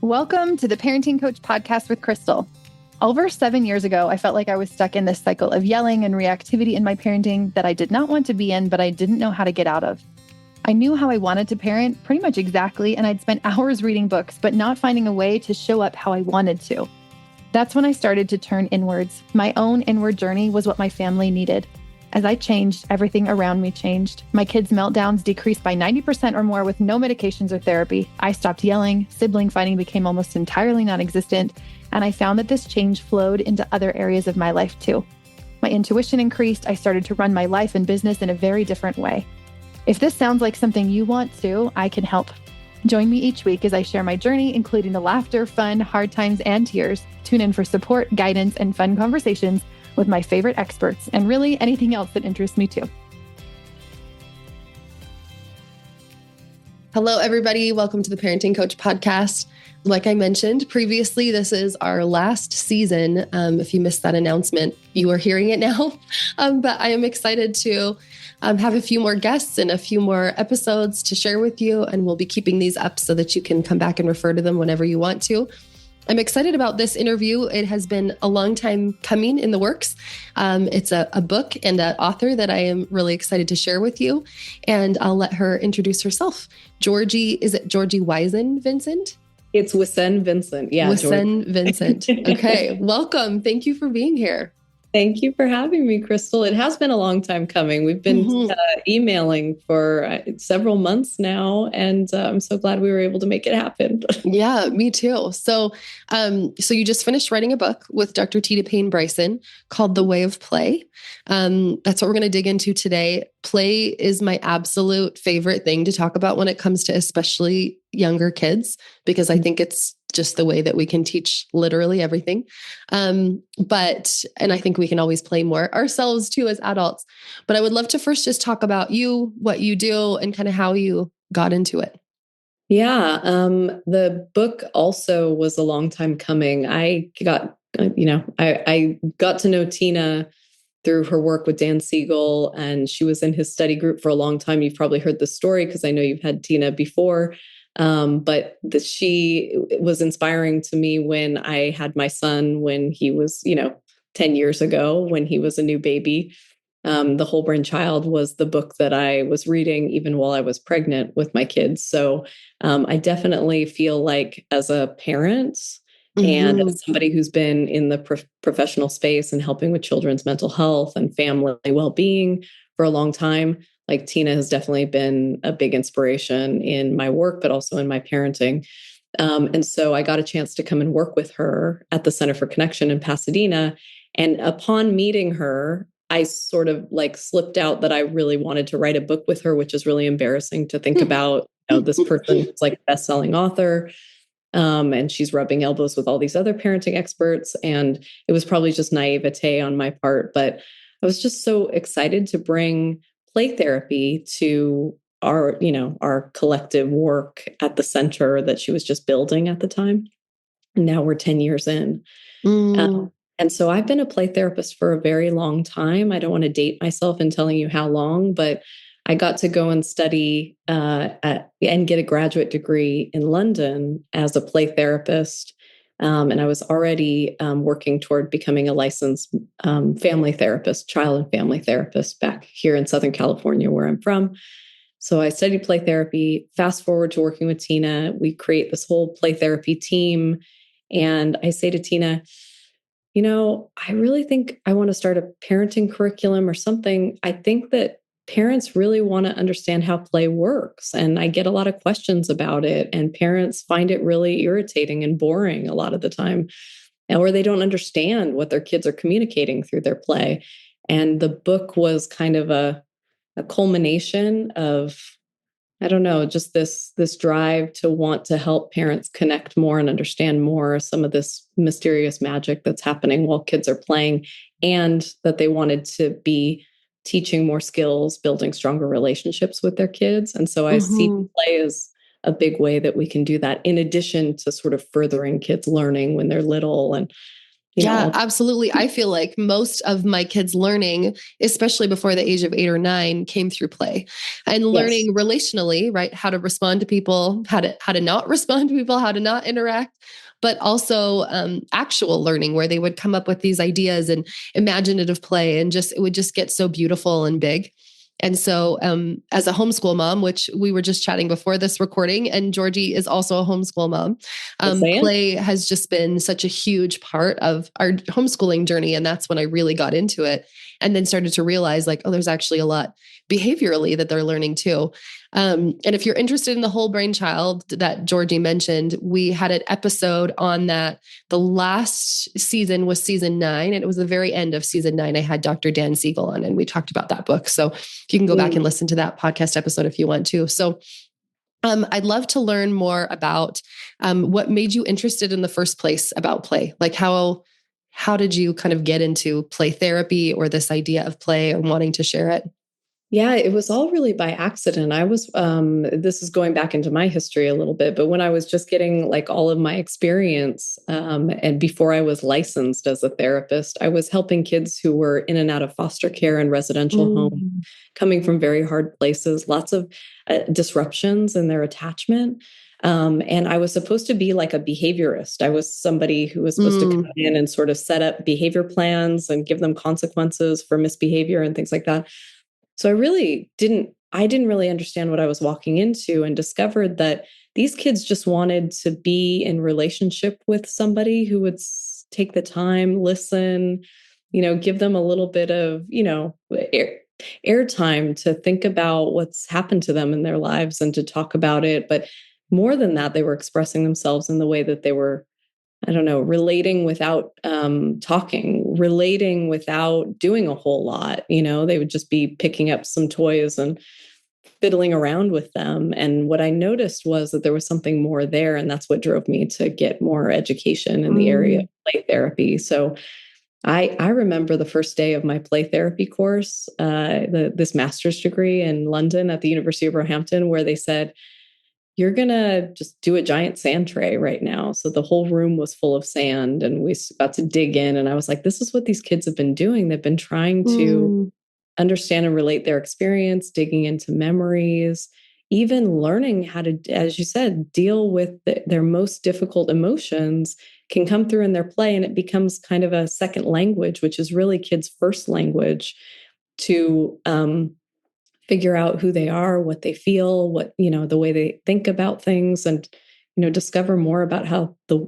Welcome to the Parenting Coach Podcast with Crystal. Over 7 years ago, I felt like I was stuck in this cycle of yelling and reactivity in my parenting that I did not want to be in, but I didn't know how to get out of. I knew how I wanted to parent pretty much exactly, and I'd spent hours reading books, but not finding a way to show up how I wanted to. That's when I started to turn inwards. My own inward journey was what my family needed. As I changed, everything around me changed. My kids' meltdowns decreased by 90% or more with no medications or therapy. I stopped yelling, sibling fighting became almost entirely non-existent, and I found that this change flowed into other areas of my life too. My intuition increased. I started to run my life and business in a very different way. If this sounds like something you want to, I can help. Join me each week as I share my journey, including the laughter, fun, hard times, and tears. Tune in for support, guidance, and fun conversations with my favorite experts, and really anything else that interests me too. Hello, everybody. Welcome to the Parenting Coach Podcast. Like I mentioned previously, this is our last season. If you missed that announcement, you are hearing it now. But I am excited to have a few more guests and a few more episodes to share with you. And we'll be keeping these up so that you can come back and refer to them whenever you want to. I'm excited about this interview. It has been a long time coming in the works. It's a book and an author that I am really excited to share with you. And I'll let her introduce herself. Georgie, is it Georgie Wisen-Vincent? It's Wisen-Vincent. Yeah. Wisen-Vincent. Okay. Welcome. Thank you for being here. Thank you for having me, Crystal. It has been a long time coming. We've been emailing for several months now, and I'm so glad we were able to make it happen. Yeah, me too. So you just finished writing a book with Dr. Payne Bryson called The Way of Play. That's what we're going to dig into today. Play is my absolute favorite thing to talk about when it comes to especially younger kids, because I think it's just the way that we can teach literally everything. And I think we can always play more ourselves too as adults. But I would love to first just talk about you, what you do, and kind of how you got into it. Yeah. The book also was a long time coming. I got to know Tina through her work with Dan Siegel, and she was in his study group for a long time. You've probably heard the story because I know you've had Tina before. She was inspiring to me when I had my son, when he was, 10 years ago, when he was a new baby. The Whole Brain Child was the book that I was reading even while I was pregnant with my kids. So I definitely feel like as a parent and as somebody who's been in the professional space and helping with children's mental health and family well-being for a long time, like Tina has definitely been a big inspiration in my work, but also in my parenting. And so I got a chance to come and work with her at the Center for Connection in Pasadena. And upon meeting her, I sort of slipped out that I really wanted to write a book with her, which is really embarrassing to think about. This person is a best-selling author, and she's rubbing elbows with all these other parenting experts. And it was probably just naivete on my part, but I was just so excited to bring play therapy to our collective work at the center that she was just building at the time. And now we're 10 years in. And so I've been a play therapist for a very long time. I don't want to date myself in telling you how long, but I got to go and study and get a graduate degree in London as a play therapist. And I was already working toward becoming a licensed family therapist, child and family therapist back here in Southern California, where I'm from. So I studied play therapy. Fast forward to working with Tina, we create this whole play therapy team. And I say to Tina, I really think I want to start a parenting curriculum or something. I think that parents really want to understand how play works. And I get a lot of questions about it. And parents find it really irritating and boring a lot of the time, or they don't understand what their kids are communicating through their play. And the book was kind of a culmination of, I don't know, just this drive to want to help parents connect more and understand more some of this mysterious magic that's happening while kids are playing, and that they wanted to be teaching more skills, building stronger relationships with their kids. And so I see play as a big way that we can do that, in addition to sort of furthering kids' learning when they're little. And Yeah, absolutely. I feel like most of my kids' learning, especially before the age of 8 or 9, came through play and learning relationally, right? How to respond to people, how to not respond to people, how to not interact, but also actual learning where they would come up with these ideas and imaginative play, and it would just get so beautiful and big. And so, as a homeschool mom, which we were just chatting before this recording, and Georgie is also a homeschool mom, play has just been such a huge part of our homeschooling journey. And that's when I really got into it and then started to realize like, oh, there's actually a lot behaviorally that they're learning too. And if you're interested in the whole brain child that Georgie mentioned, we had an episode on that. The last season was season 9, and it was the very end of season 9. I had Dr. Dan Siegel on, and we talked about that book. So you can go back and listen to that podcast episode if you want to. So I'd love to learn more about what made you interested in the first place about play. Like how did you kind of get into play therapy or this idea of play or wanting to share it? Yeah, it was all really by accident. I was, this is going back into my history a little bit, but when I was just getting like all of my experience, and before I was licensed as a therapist, I was helping kids who were in and out of foster care and residential homes, coming from very hard places, lots of disruptions in their attachment. And I was supposed to be like a behaviorist. I was somebody who was supposed to come in and sort of set up behavior plans and give them consequences for misbehavior and things like that. So I didn't really understand what I was walking into, and discovered that these kids just wanted to be in relationship with somebody who would take the time, listen, give them a little bit of, airtime to think about what's happened to them in their lives and to talk about it. But more than that, they were expressing themselves in the way that they were, relating without talking, relating without doing a whole lot. They would just be picking up some toys and fiddling around with them. And what I noticed was that there was something more there. And that's what drove me to get more education in the area of play therapy. So I remember the first day of my play therapy course, this master's degree in London at the University of Roehampton, where they said, you're going to just do a giant sand tray right now. So the whole room was full of sand, and we got to dig in. And I was like, this is what these kids have been doing. They've been trying to understand and relate their experience, digging into memories, even learning how to, as you said, deal with their most difficult emotions can come through in their play. And it becomes kind of a second language, which is really kids' first language, to figure out who they are, what they feel, what, the way they think about things, and, discover more about how the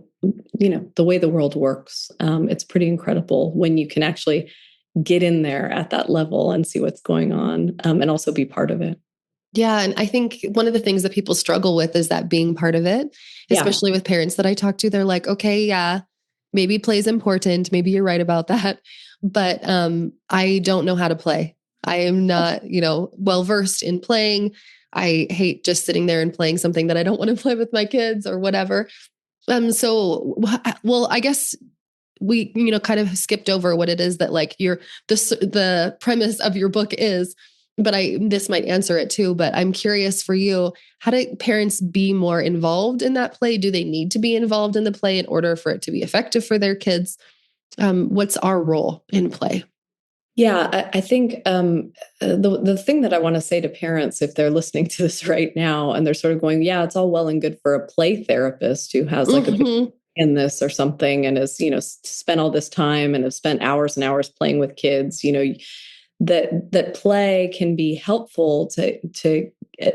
way the world works. It's pretty incredible when you can actually get in there at that level and see what's going on, and also be part of it. Yeah. And I think one of the things that people struggle with is that being part of it, especially with parents that I talk to. They're like, okay, yeah, maybe play is important. Maybe you're right about that. But I don't know how to play. I am not, well-versed in playing. I hate just sitting there and playing something that I don't want to play with my kids or whatever. I guess we, kind of skipped over what it is that like the premise of your book is, but this might answer it too, but I'm curious for you, how do parents be more involved in that play? Do they need to be involved in the play in order for it to be effective for their kids? What's our role in play? Yeah, I think the thing that I want to say to parents, if they're listening to this right now and they're sort of going, yeah, it's all well and good for a play therapist who has like a big in this or something and has, spent all this time and has spent hours and hours playing with kids, that play can be helpful to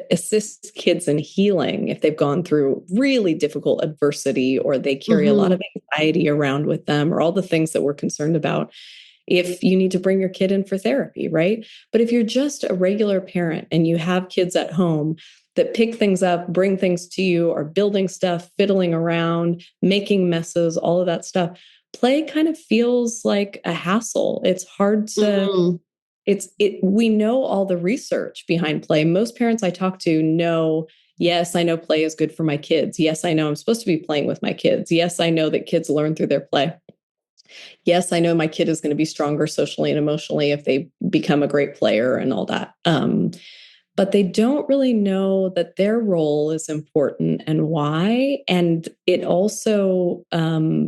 assist kids in healing if they've gone through really difficult adversity, or they carry a lot of anxiety around with them, or all the things that we're concerned about. If you need to bring your kid in for therapy, right? But if you're just a regular parent and you have kids at home that pick things up, bring things to you, are building stuff, fiddling around, making messes, all of that stuff, play kind of feels like a hassle. It's hard to, we know all the research behind play. Most parents I talk to know, yes, I know play is good for my kids. Yes, I know I'm supposed to be playing with my kids. Yes, I know that kids learn through their play. Yes, I know my kid is going to be stronger socially and emotionally if they become a great player and all that. but they don't really know that their role is important and why. And it also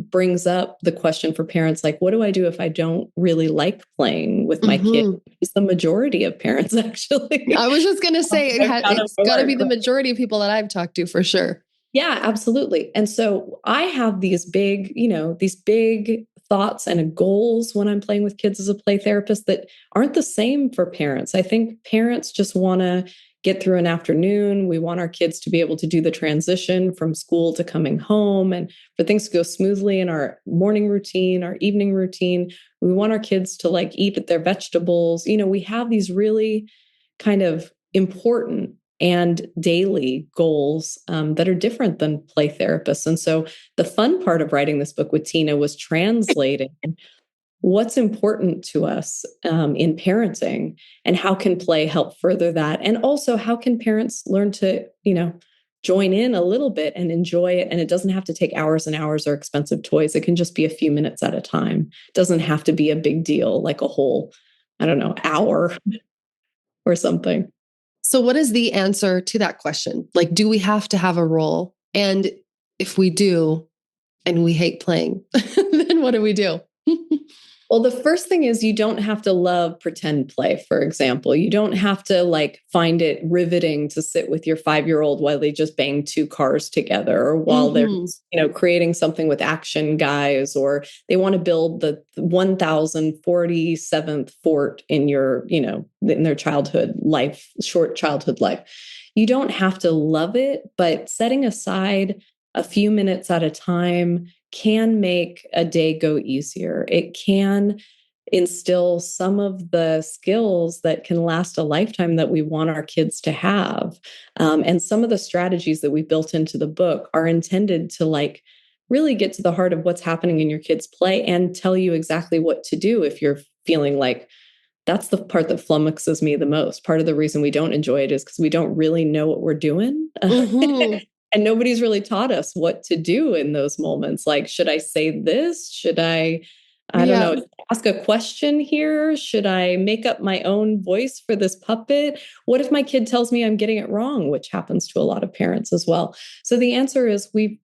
brings up the question for parents, like, what do I do if I don't really like playing with my kid? It's the majority of parents, actually. I was just going to say, it's got to be the majority of people that I've talked to for sure. Yeah, absolutely. And so I have these big, these big thoughts and goals when I'm playing with kids as a play therapist that aren't the same for parents. I think parents just want to get through an afternoon. We want our kids to be able to do the transition from school to coming home and for things to go smoothly in our morning routine, our evening routine. We want our kids to like eat their vegetables. We have these really kind of important and daily goals that are different than play therapists. And so the fun part of writing this book with Tina was translating what's important to us in parenting and how can play help further that. And also how can parents learn to, join in a little bit and enjoy it. And it doesn't have to take hours and hours or expensive toys. It can just be a few minutes at a time. It doesn't have to be a big deal, like a whole, hour or something. So what is the answer to that question? Like, do we have to have a role? And if we do, and we hate playing, then what do we do? Well, the first thing is you don't have to love pretend play, for example. You don't have to find it riveting to sit with your 5-year-old while they just bang 2 cars together or while they're, creating something with action guys, or they want to build the 1047th fort in in their childhood life, short childhood life. You don't have to love it, but setting aside a few minutes at a time can make a day go easier. It can instill some of the skills that can last a lifetime that we want our kids to have. And some of the strategies that we built into the book are intended to really get to the heart of what's happening in your kids' play and tell you exactly what to do if you're feeling like that's the part that flummoxes me the most. Part of the reason we don't enjoy it is because we don't really know what we're doing. And nobody's really taught us what to do in those moments. Like, should I say this? Should I don't know, ask a question here? Should I make up my own voice for this puppet? What if my kid tells me I'm getting it wrong, which happens to a lot of parents as well. So the answer is we've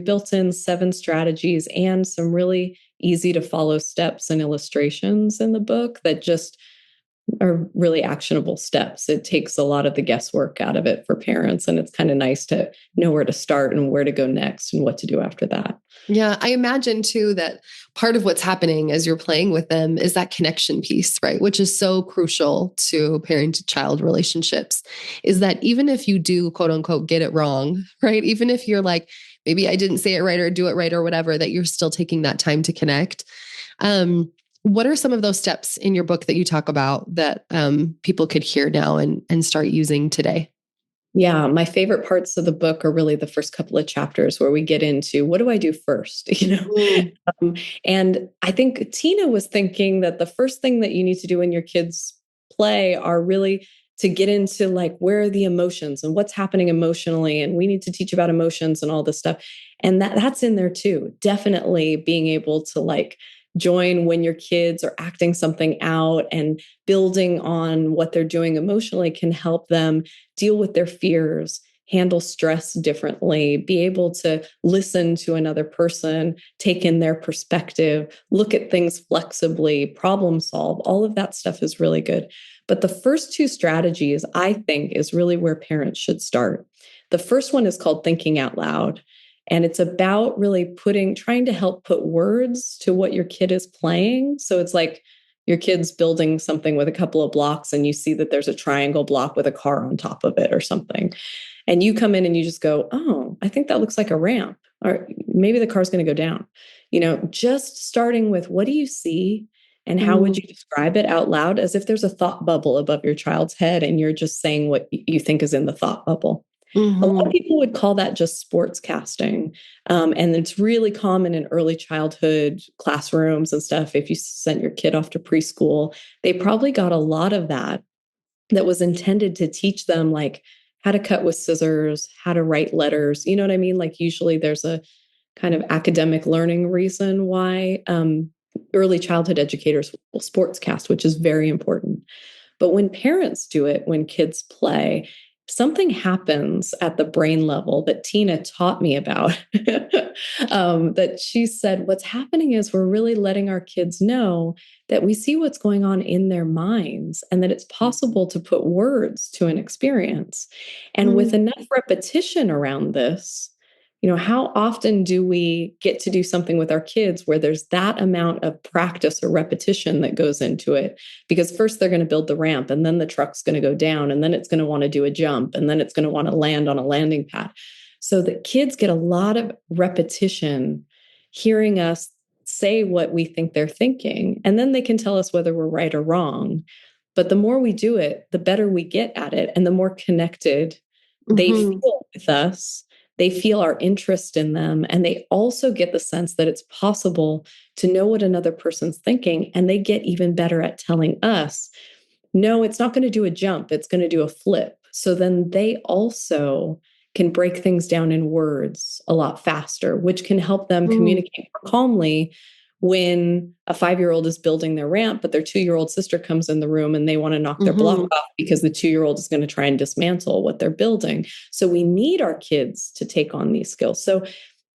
built in 7 strategies and some really easy to follow steps and illustrations in the book that just are really actionable steps. It takes a lot of the guesswork out of it for parents. And it's kind of nice to know where to start and where to go next and what to do after that. Yeah, I imagine too that part of what's happening as you're playing with them is that connection piece, right? Which is so crucial to parent-to-child relationships, is that even if you do, quote unquote, get it wrong, right? Even if you're like, maybe I didn't say it right or do it right or whatever, that you're still taking that time to connect. What are some of those steps in your book that you talk about that people could hear now and start using today? Yeah, my favorite parts of the book are really the first couple of chapters where we get into what do I do first, and I think Tina was thinking that the first thing that you need to do in your kids' play are really to get into where are the emotions and what's happening emotionally, and we need to teach about emotions and all this stuff, and that's in there too. Definitely being able to join when your kids are acting something out and building on what they're doing emotionally can help them deal with their fears, handle stress differently, be able to listen to another person, take in their perspective, look at things flexibly, problem solve. All of that stuff is really good. But the first 2 strategies, I think, is really where parents should start. The first one is called thinking out loud. And it's about really trying to help put words to what your kid is playing. So it's like your kid's building something with a couple of blocks and you see that there's a triangle block with a car on top of it or something. And you come in and you just go, oh, I think that looks like a ramp. Or maybe the car's going to go down. Just starting with what do you see and how would you describe it out loud, as if there's a thought bubble above your child's head and you're just saying what you think is in the thought bubble. A lot of people would call that just sports casting. And it's really common in early childhood classrooms and stuff. If you sent your kid off to preschool, they probably got a lot of that was intended to teach them how to cut with scissors, how to write letters. You know what I mean? Usually there's a kind of academic learning reason why early childhood educators will sports cast, which is very important. But when parents do it, when kids play, something happens at the brain level that Tina taught me about. That she said, what's happening is we're really letting our kids know that we see what's going on in their minds and that it's possible to put words to an experience. And with enough repetition around this, how often do we get to do something with our kids where there's that amount of practice or repetition that goes into it? Because first they're going to build the ramp, and then the truck's going to go down, and then it's going to want to do a jump, and then it's going to want to land on a landing pad. So the kids get a lot of repetition hearing us say what we think they're thinking, and then they can tell us whether we're right or wrong. But the more we do it, the better we get at it, and the more connected they feel with us. They feel our interest in them, and they also get the sense that it's possible to know what another person's thinking, and they get even better at telling us, no, it's not going to do a jump, it's going to do a flip. So then they also can break things down in words a lot faster, which can help them communicate more calmly when a 5-year-old is building their ramp, but their 2-year-old sister comes in the room and they want to knock their block off because the 2-year-old is going to try and dismantle what they're building. So we need our kids to take on these skills. So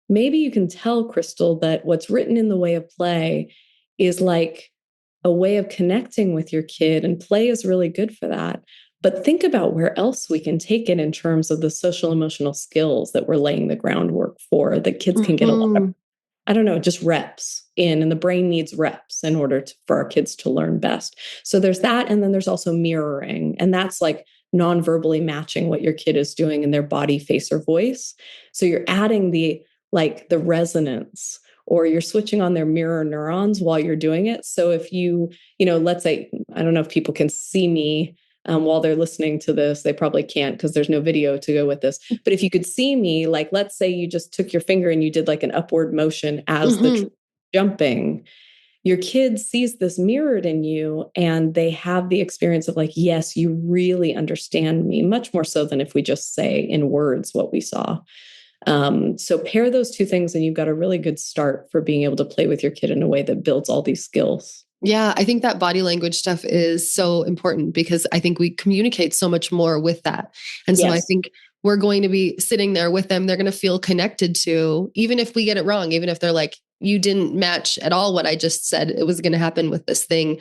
maybe you can tell Crystal that what's written in the way of play is like a way of connecting with your kid, and play is really good for that. But think about where else we can take it in terms of the social emotional skills that we're laying the groundwork for, that kids can get a lot of, I don't know, just reps in, and the brain needs reps in order for our kids to learn best. So there's that. And then there's also mirroring. And that's like non-verbally matching what your kid is doing in their body, face, or voice. So you're adding the resonance, or you're switching on their mirror neurons while you're doing it. So if let's say, I don't know if people can see me while they're listening to this. They probably can't because there's no video to go with this. But if you could see me, like, let's say you just took your finger and you did like an upward motion as the jumping, your kid sees this mirrored in you, and they have the experience of like, yes, you really understand me, much more so than if we just say in words what we saw. So pair those two things, and you've got a really good start for being able to play with your kid in a way that builds all these skills. Yeah, I think that body language stuff is so important because I think we communicate so much more with that. And so I think we're going to be sitting there with them. They're going to feel connected to, even if we get it wrong, even if they're like, you didn't match at all what I just said, it was going to happen with this thing.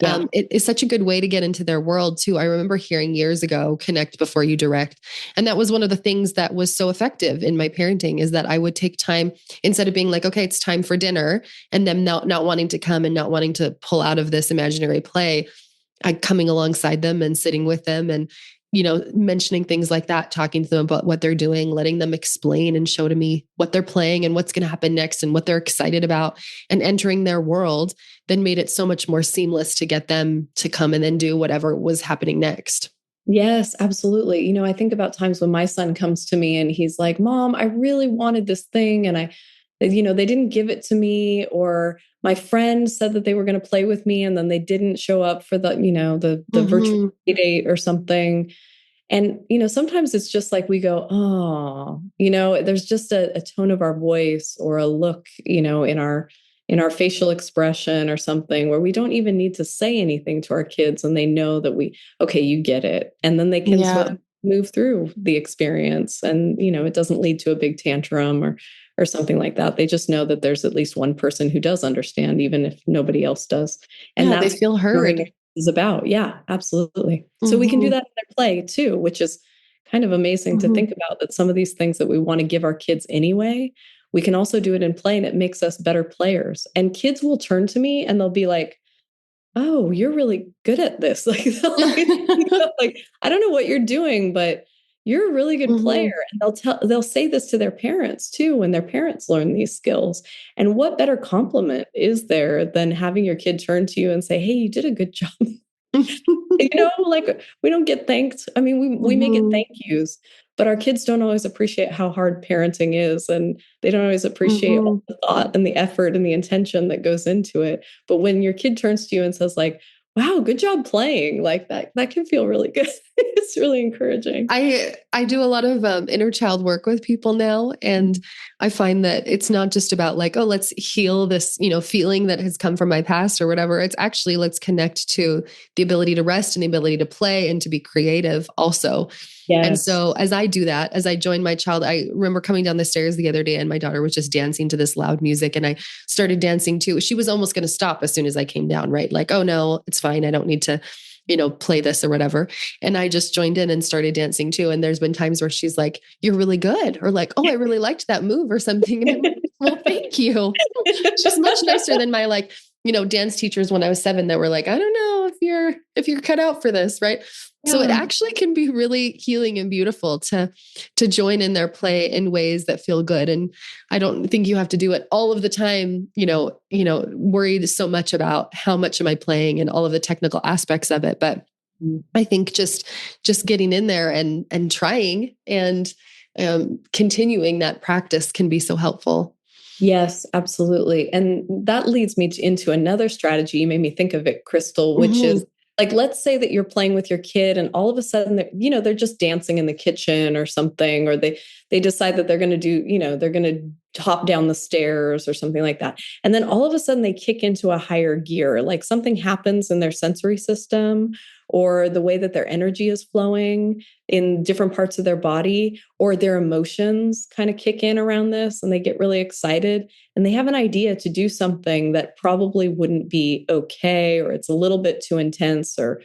Yeah. It is such a good way to get into their world too. I remember hearing years ago, connect before you direct. And that was one of the things that was so effective in my parenting, is that I would take time, instead of being like, okay, it's time for dinner, and them not wanting to come and not wanting to pull out of this imaginary play, I coming alongside them and sitting with them and, mentioning things like that, talking to them about what they're doing, letting them explain and show to me what they're playing and what's going to happen next and what they're excited about, and entering their world, then made it so much more seamless to get them to come and then do whatever was happening next. Yes, absolutely. I think about times when my son comes to me and he's like, Mom, I really wanted this thing. And they didn't give it to me, or my friend said that they were going to play with me and then they didn't show up for the virtual date or something. And, sometimes it's just like we go, oh, there's just a tone of our voice or a look, in our facial expression or something, where we don't even need to say anything to our kids, and they know that okay, you get it. And then they can sort of move through the experience, and, it doesn't lead to a big tantrum or something like that. They just know that there's at least one person who does understand, even if nobody else does. And they feel heard. Is about. Yeah, absolutely. So we can do that in their play too, which is kind of amazing to think about, that some of these things that we want to give our kids anyway, we can also do it in play, and it makes us better players. And kids will turn to me and they'll be like, oh, you're really good at this. Like, I don't know what you're doing, but you're a really good player. And they'll say this to their parents too, when their parents learn these skills. And what better compliment is there than having your kid turn to you and say, hey, you did a good job. We don't get thanked. I mean, we may get thank yous, but our kids don't always appreciate how hard parenting is. And they don't always appreciate all the thought and the effort and the intention that goes into it. But when your kid turns to you and says like, wow, good job playing. Like that can feel really good. It's really encouraging. I do a lot of inner child work with people now, and I find that it's not just about like, oh, let's heal this, feeling that has come from my past or whatever. It's actually, let's connect to the ability to rest and the ability to play and to be creative also. Yes. And so as I do that, as I join my child, I remember coming down the stairs the other day and my daughter was just dancing to this loud music and I started dancing too. She was almost going to stop as soon as I came down, right? Like, oh no, it's fine. I don't need to, play this or whatever. And I just joined in and started dancing too. And there's been times where she's like, you're really good. Or like, oh, I really liked that move or something. And I'm like, well, thank you. She's much nicer than my dance teachers when I was 7 that were like, I don't know if you're cut out for this. Right. Yeah. So it actually can be really healing and beautiful to join in their play in ways that feel good. And I don't think you have to do it all of the time, worried so much about how much am I playing and all of the technical aspects of it. But I think just getting in there and trying and continuing that practice can be so helpful. Yes, absolutely. And that leads me into another strategy. You made me think of it, Crystal, which is like, let's say that you're playing with your kid and all of a sudden they're just dancing in the kitchen or something, or they decide that they're going to do, they're going to hop down the stairs or something like that. And then all of a sudden they kick into a higher gear, like something happens in their sensory system or the way that their energy is flowing in different parts of their body, or their emotions kind of kick in around this and they get really excited and they have an idea to do something that probably wouldn't be okay, or it's a little bit too intense, or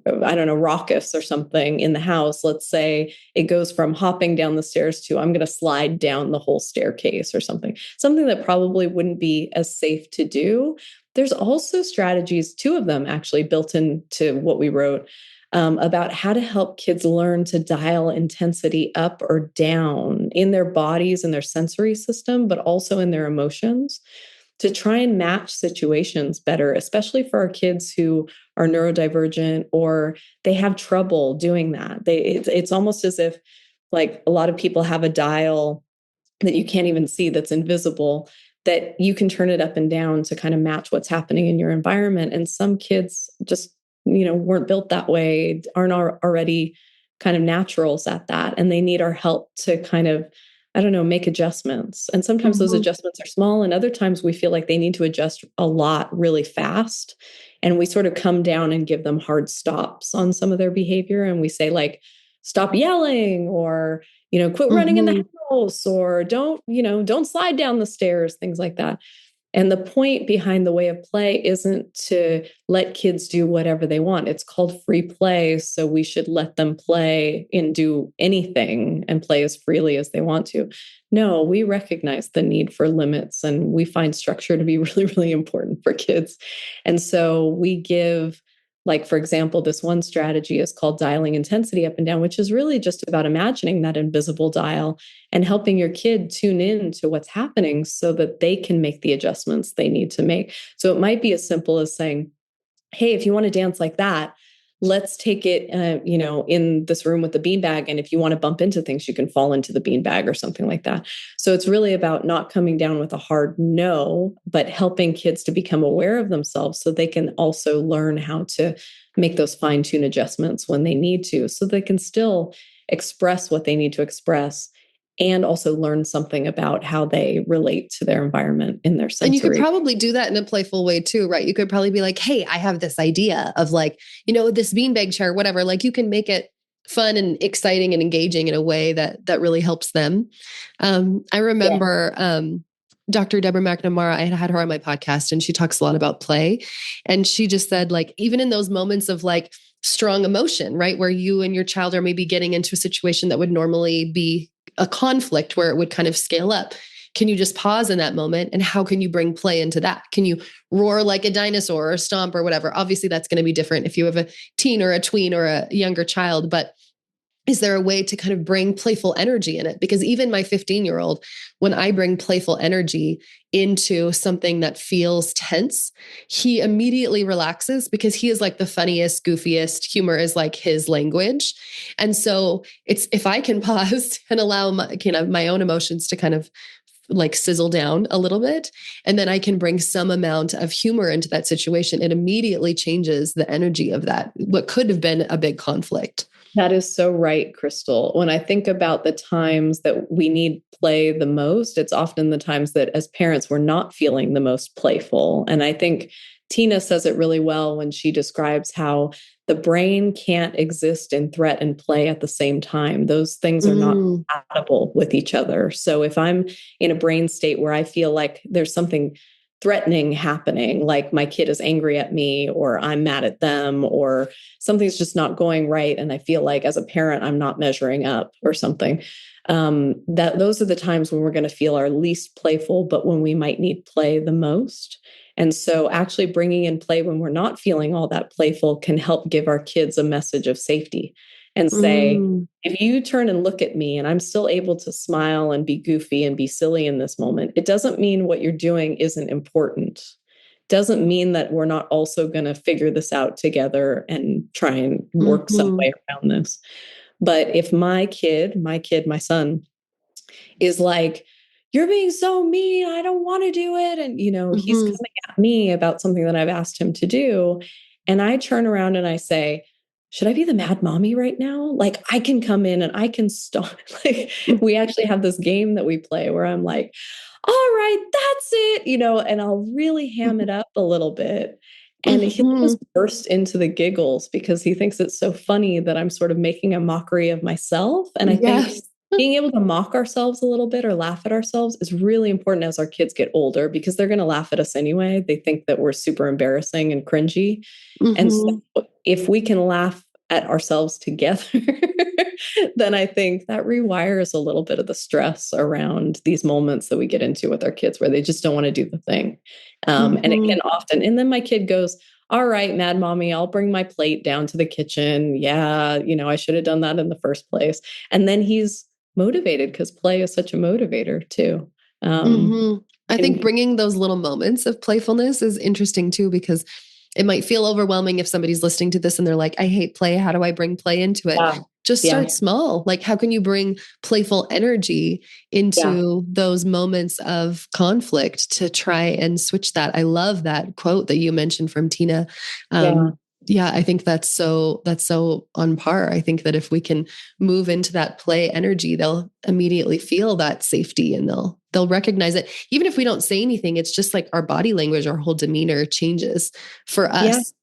I don't know, raucous or something in the house. Let's say it goes from hopping down the stairs to I'm going to slide down the whole staircase or something that probably wouldn't be as safe to do. There's also strategies, 2 of them actually built into what we wrote, about how to help kids learn to dial intensity up or down in their bodies and their sensory system, but also in their emotions, to try and match situations better, especially for our kids who are neurodivergent or they have trouble doing that. It's almost as if like a lot of people have a dial that you can't even see, that's invisible, that you can turn it up and down to kind of match what's happening in your environment. And some kids just, weren't built that way, aren't already kind of naturals at that. And they need our help to kind of, I don't know, make adjustments. And sometimes those adjustments are small. And other times we feel like they need to adjust a lot really fast. And we sort of come down and give them hard stops on some of their behavior. And we say like, stop yelling, or, quit running in the house, or don't slide down the stairs, things like that. And the point behind the way of play isn't to let kids do whatever they want. It's called free play. So we should let them play and do anything and play as freely as they want to. No, we recognize the need for limits, and we find structure to be really, really important for kids. And so we give, like, for example, this one strategy is called dialing intensity up and down, which is really just about imagining that invisible dial and helping your kid tune in to what's happening so that they can make the adjustments they need to make. So it might be as simple as saying, hey, if you want to dance like that, let's take it, in this room with the beanbag. And if you want to bump into things, you can fall into the beanbag or something like that. So it's really about not coming down with a hard no, but helping kids to become aware of themselves so they can also learn how to make those fine-tune adjustments when they need to, so they can still express what they need to express and also learn something about how they relate to their environment in their sensory. And you could probably do that in a playful way too, right? You could probably be like, hey, I have this idea of like, this beanbag chair, whatever. Like you can make it fun and exciting and engaging in a way that really helps them. I remember Dr. Deborah McNamara, I had her on my podcast and she talks a lot about play. And she just said, like, even in those moments of like strong emotion, right? Where you and your child are maybe getting into a situation that would normally be a conflict where it would kind of scale up. Can you just pause in that moment? And how can you bring play into that? Can you roar like a dinosaur or stomp or whatever? Obviously, that's going to be different if you have a teen or a tween or a younger child, but is there a way to kind of bring playful energy in it? Because even my 15-year-old, when I bring playful energy into something that feels tense, he immediately relaxes because he is like the funniest, goofiest. Humor is like his language. And so it's, if I can pause and allow my own emotions to kind of like sizzle down a little bit, and then I can bring some amount of humor into that situation, it immediately changes the energy of that, what could have been a big conflict. That is so right, Crystal. When I think about the times that we need play the most, it's often the times that as parents, we're not feeling the most playful. And I think Tina says it really well when she describes how the brain can't exist in threat and play at the same time. Those things are not compatible with each other. So if I'm in a brain state where I feel like there's something threatening happening, like my kid is angry at me, or I'm mad at them, or something's just not going right, and I feel like as a parent I'm not measuring up or something, that those are the times when we're going to feel our least playful, but when we might need play the most. And so actually bringing in play when we're not feeling all that playful can help give our kids a message of safety and say, if you turn and look at me and I'm still able to smile and be goofy and be silly in this moment, it doesn't mean what you're doing isn't important. Doesn't mean that we're not also going to figure this out together and try and work some way around this. But if my son is like, you're being so mean, I don't want to do it. And, he's coming at me about something that I've asked him to do. And I turn around and I say, should I be the mad mommy right now? Like, I can come in and I can stop. Like, we actually have this game that we play where I'm like, all right, that's it, and I'll really ham it up a little bit. And he'll just burst into the giggles because he thinks it's so funny that I'm sort of making a mockery of myself. And I think being able to mock ourselves a little bit or laugh at ourselves is really important as our kids get older, because they're going to laugh at us anyway. They think that we're super embarrassing and cringy. And so if we can laugh at ourselves together, then I think that rewires a little bit of the stress around these moments that we get into with our kids where they just don't want to do the thing. And it can often, and then my kid goes, all right, mad mommy, I'll bring my plate down to the kitchen. Yeah, I should have done that in the first place. And then he's motivated because play is such a motivator too. I think bringing those little moments of playfulness is interesting too, because it might feel overwhelming if somebody's listening to this and they're like, I hate play. How do I bring play into it? Just start small. Like, how can you bring playful energy into those moments of conflict to try and switch that? I love that quote that you mentioned from Tina. I think that's so on par. I think that if we can move into that play energy, they'll immediately feel that safety and they'll recognize it. Even if we don't say anything, it's just like our body language, our whole demeanor changes for us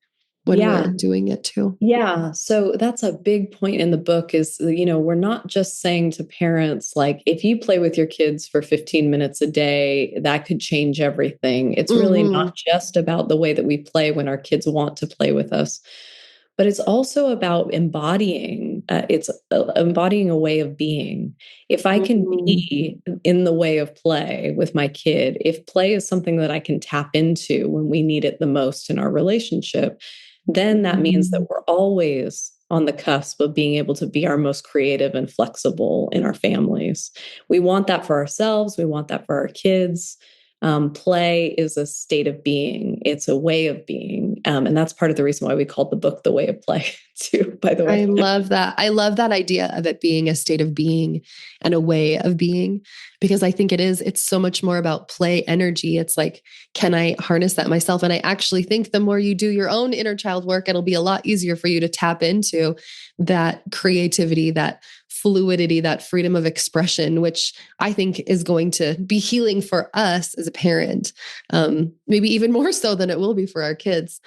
when we're doing it too. Yeah. So that's a big point in the book is, we're not just saying to parents, like, if you play with your kids for 15 minutes a day, that could change everything. It's really not just about the way that we play when our kids want to play with us, but it's also about embodying. It's embodying a way of being. If I can be in the way of play with my kid, if play is something that I can tap into when we need it the most in our relationship, then that means that we're always on the cusp of being able to be our most creative and flexible in our families. We want that for ourselves. We want that for our kids. Play is a state of being. It's a way of being. And that's part of the reason why we called the book The Way of Play too, by the way. I love that. I love that idea of it being a state of being and a way of being, because I think it's so much more about play energy. It's like, can I harness that myself? And I actually think the more you do your own inner child work, it'll be a lot easier for you to tap into that creativity, that fluidity, that freedom of expression, which I think is going to be healing for us as a parent, maybe even more so than it will be for our kids.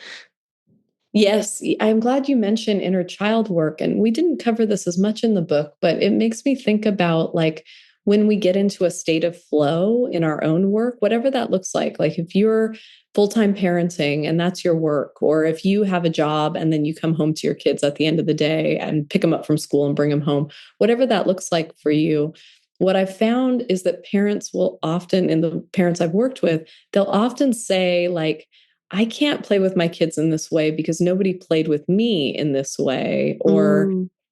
Yes, I'm glad you mentioned inner child work. And we didn't cover this as much in the book, but it makes me think about, like, when we get into a state of flow in our own work, whatever that looks like if you're full-time parenting and that's your work, or if you have a job and then you come home to your kids at the end of the day and pick them up from school and bring them home, whatever that looks like for you, what I've found is that parents will often, and the parents I've worked with, they'll often say, like, I can't play with my kids in this way because nobody played with me in this way. Or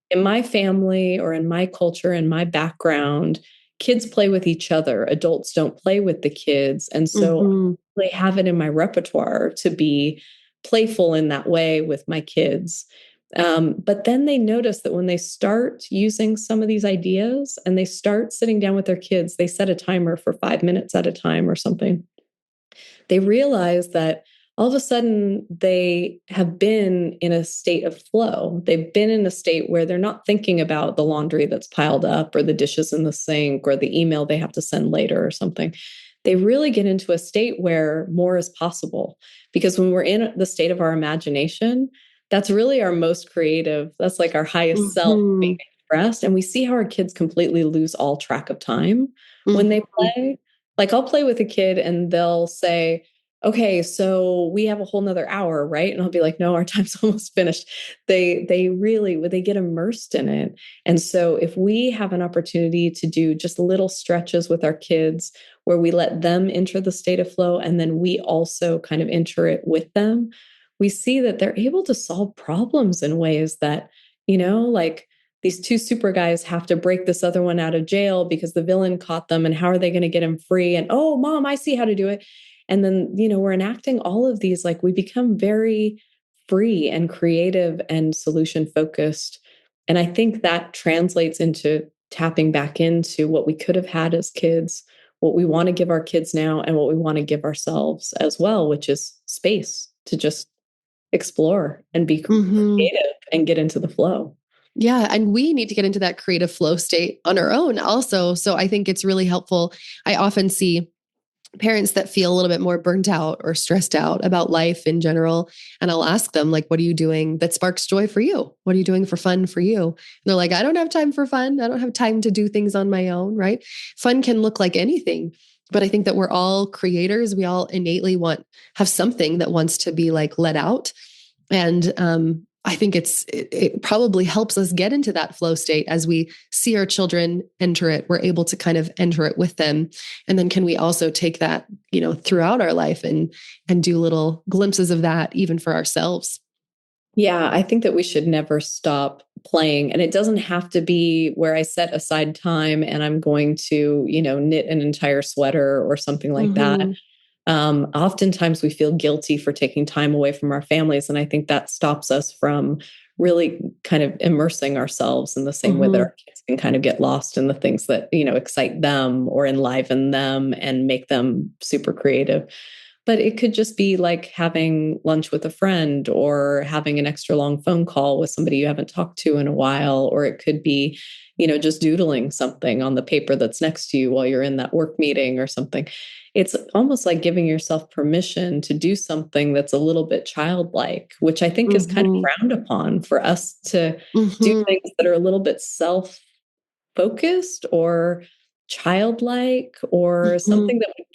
in my family or in my culture and my background, kids play with each other. Adults don't play with the kids. And so I have it in my repertoire to be playful in that way with my kids. But then they notice that when they start using some of these ideas and they start sitting down with their kids, they set a timer for 5 minutes at a time or something. They realize that all of a sudden they have been in a state of flow. They've been in a state where they're not thinking about the laundry that's piled up or the dishes in the sink or the email they have to send later or something. They really get into a state where more is possible. Because when we're in the state of our imagination, that's really our most creative. That's like our highest self being expressed. And we see how our kids completely lose all track of time when they play. Like I'll play with a kid and they'll say, okay, so we have a whole nother hour, right? And I'll be like, no, our time's almost finished. They get immersed in it. And so if we have an opportunity to do just little stretches with our kids where we let them enter the state of flow and then we also kind of enter it with them, we see that they're able to solve problems in ways that, like these two super guys have to break this other one out of jail because the villain caught them. And how are they going to get him free? And, oh, mom, I see how to do it. And then, we're enacting all of these, like we become very free and creative and solution focused. And I think that translates into tapping back into what we could have had as kids, what we want to give our kids now, and what we want to give ourselves as well, which is space to just explore and be creative and get into the flow. Yeah. And we need to get into that creative flow state on our own also. So I think it's really helpful. I often see parents that feel a little bit more burnt out or stressed out about life in general. And I'll ask them, like, what are you doing that sparks joy for you? What are you doing for fun for you? And they're like, I don't have time for fun. I don't have time to do things on my own, right? Fun can look like anything. But I think that we're all creators. We all innately have something that wants to be like let out. And I think it probably helps us get into that flow state as we see our children enter it. We're able to kind of enter it with them. And then can we also take that, throughout our life and do little glimpses of that even for ourselves? Yeah, I think that we should never stop playing. And it doesn't have to be where I set aside time and I'm going to, knit an entire sweater or something like that. Oftentimes we feel guilty for taking time away from our families. And I think that stops us from really kind of immersing ourselves in the same way that our kids can kind of get lost in the things that, excite them or enliven them and make them super creative. But it could just be like having lunch with a friend or having an extra long phone call with somebody you haven't talked to in a while. Or it could be, just doodling something on the paper that's next to you while you're in that work meeting or something. It's almost like giving yourself permission to do something that's a little bit childlike, which I think is kind of frowned upon for us to do things that are a little bit self-focused or childlike or something that would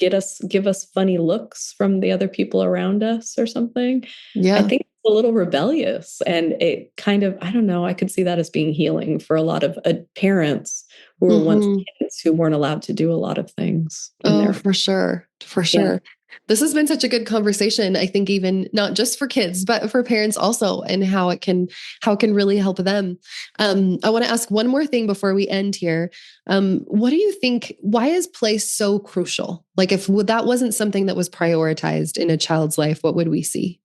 give us funny looks from the other people around us or something. Yeah. I think it's a little rebellious and it kind of, I don't know, I could see that as being healing for a lot of parents who were once kids who weren't allowed to do a lot of things. For sure. For sure. Yeah. This has been such a good conversation. I think even not just for kids, but for parents also, and how it can really help them. I want to ask one more thing before we end here. What do you think? Why is play so crucial? Like if that wasn't something that was prioritized in a child's life, what would we see?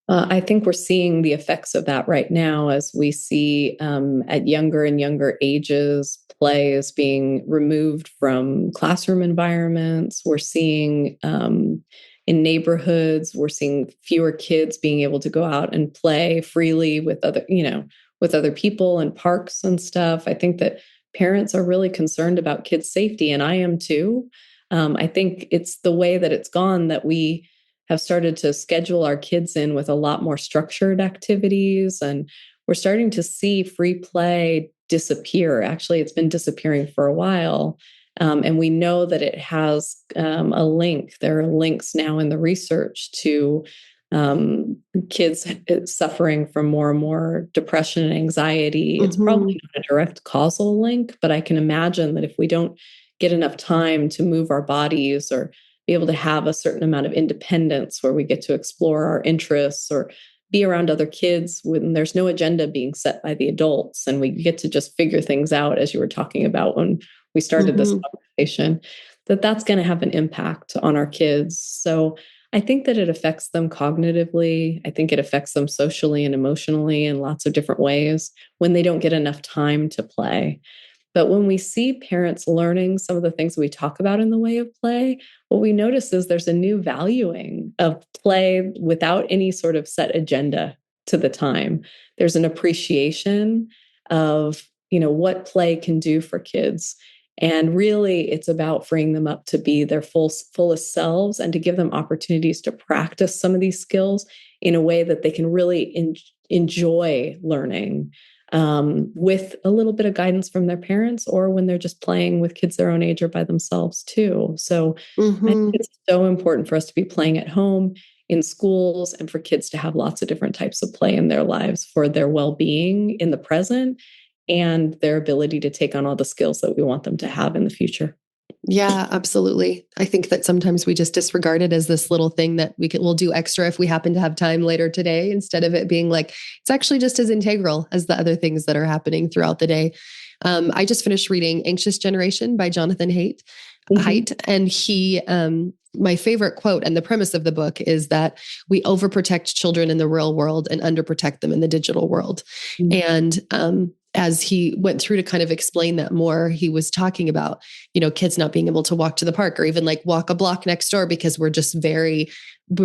I think we're seeing the effects of that right now as we see at younger and younger ages, play is being removed from classroom environments. We're seeing in neighborhoods, we're seeing fewer kids being able to go out and play freely with other people in parks and stuff. I think that parents are really concerned about kids' safety, and I am too. I think it's the way that it's gone that we have started to schedule our kids in with a lot more structured activities. And we're starting to see free play disappear. Actually, it's been disappearing for a while. And we know that it has a link. There are links now in the research to kids suffering from more and more depression and anxiety. It's probably not a direct causal link, but I can imagine that if we don't get enough time to move our bodies or be able to have a certain amount of independence where we get to explore our interests or be around other kids when there's no agenda being set by the adults and we get to just figure things out, as you were talking about when we started this conversation, that's going to have an impact on our kids. So I think that it affects them cognitively. I think it affects them socially and emotionally in lots of different ways when they don't get enough time to play. But when we see parents learning some of the things we talk about in the way of play, what we notice is there's a new valuing of play without any sort of set agenda to the time. There's an appreciation of, what play can do for kids. And really, it's about freeing them up to be their fullest selves and to give them opportunities to practice some of these skills in a way that they can really enjoy learning, with a little bit of guidance from their parents, or when they're just playing with kids their own age or by themselves too. So I think it's so important for us to be playing at home, in schools, and for kids to have lots of different types of play in their lives for their well-being in the present and their ability to take on all the skills that we want them to have in the future. Yeah, absolutely. I think that sometimes we just disregard it as this little thing that we'll do extra if we happen to have time later today, instead of it being like, it's actually just as integral as the other things that are happening throughout the day. I just finished reading Anxious Generation by Jonathan Haidt. And he, my favorite quote and the premise of the book is that we overprotect children in the real world and underprotect them in the digital world. And as he went through to kind of explain that more, he was talking about, kids not being able to walk to the park or even like walk a block next door because we're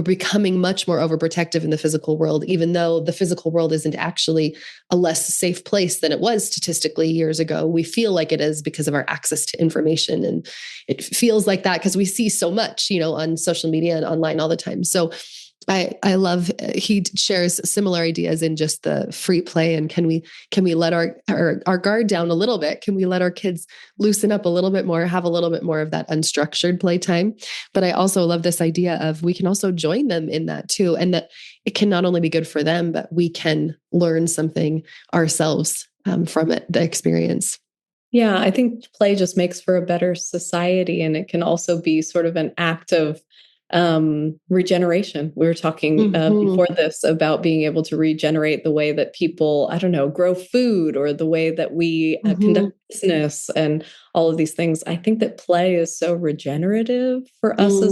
becoming much more overprotective in the physical world, even though the physical world isn't actually a less safe place than it was statistically years ago. We feel like it is because of our access to information. And it feels like that because we see so much, on social media and online all the time. So I love, he shares similar ideas in just the free play. And can we let our guard down a little bit? Can we let our kids loosen up a little bit more, have a little bit more of that unstructured playtime? But I also love this idea of we can also join them in that too. And that it can not only be good for them, but we can learn something ourselves from it, the experience. Yeah, I think play just makes for a better society. And it can also be sort of an act of regeneration. We were talking before this about being able to regenerate the way that people, grow food, or the way that we conduct business, and all of these things. I think that play is so regenerative for us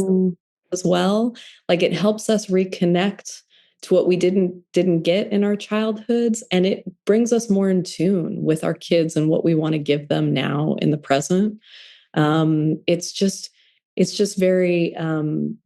as well. Like, it helps us reconnect to what we didn't get in our childhoods, and it brings us more in tune with our kids and what we want to give them now in the present. It's just very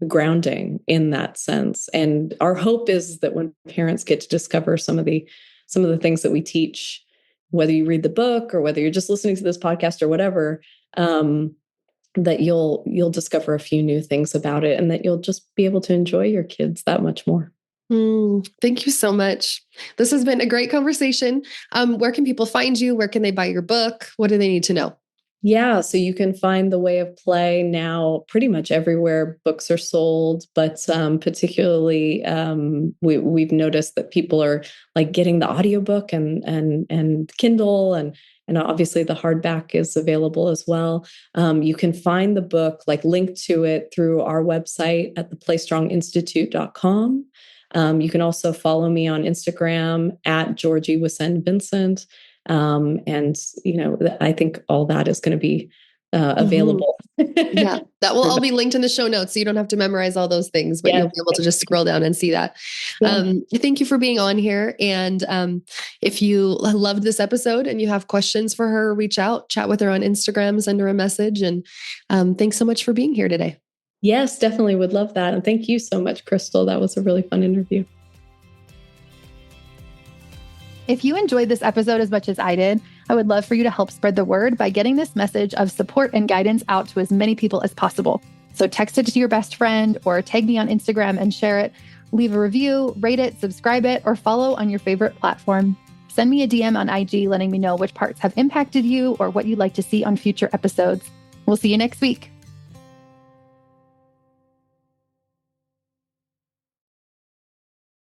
grounding in that sense. And our hope is that when parents get to discover some of the things that we teach, whether you read the book or whether you're just listening to this podcast or whatever, that you'll discover a few new things about it, and that you'll just be able to enjoy your kids that much more. Thank you so much. This has been a great conversation. Where can people find you? Where can they buy your book? What do they need to know? Yeah, so you can find The Way of Play now pretty much everywhere books are sold, but particularly we've noticed that people are like getting the audiobook and Kindle, and obviously the hardback is available as well. You can find the book, like linked to it, through our website at theplaystronginstitute.com. You can also follow me on Instagram at Georgie Wisen-Vincent. And I think all that is going to be available. Yeah, that will all be linked in the show notes, so you don't have to memorize all those things, but you'll be able to just scroll down and see that. Thank you for being on here. And if you loved this episode and you have questions for her, reach out, chat with her on Instagram, send her a message. And thanks so much for being here today. Yes, definitely would love that. And thank you so much, Crystal. That was a really fun interview. If you enjoyed this episode as much as I did, I would love for you to help spread the word by getting this message of support and guidance out to as many people as possible. So text it to your best friend, or tag me on Instagram and share it. Leave a review, rate it, subscribe it, or follow on your favorite platform. Send me a DM on IG letting me know which parts have impacted you or what you'd like to see on future episodes. We'll see you next week.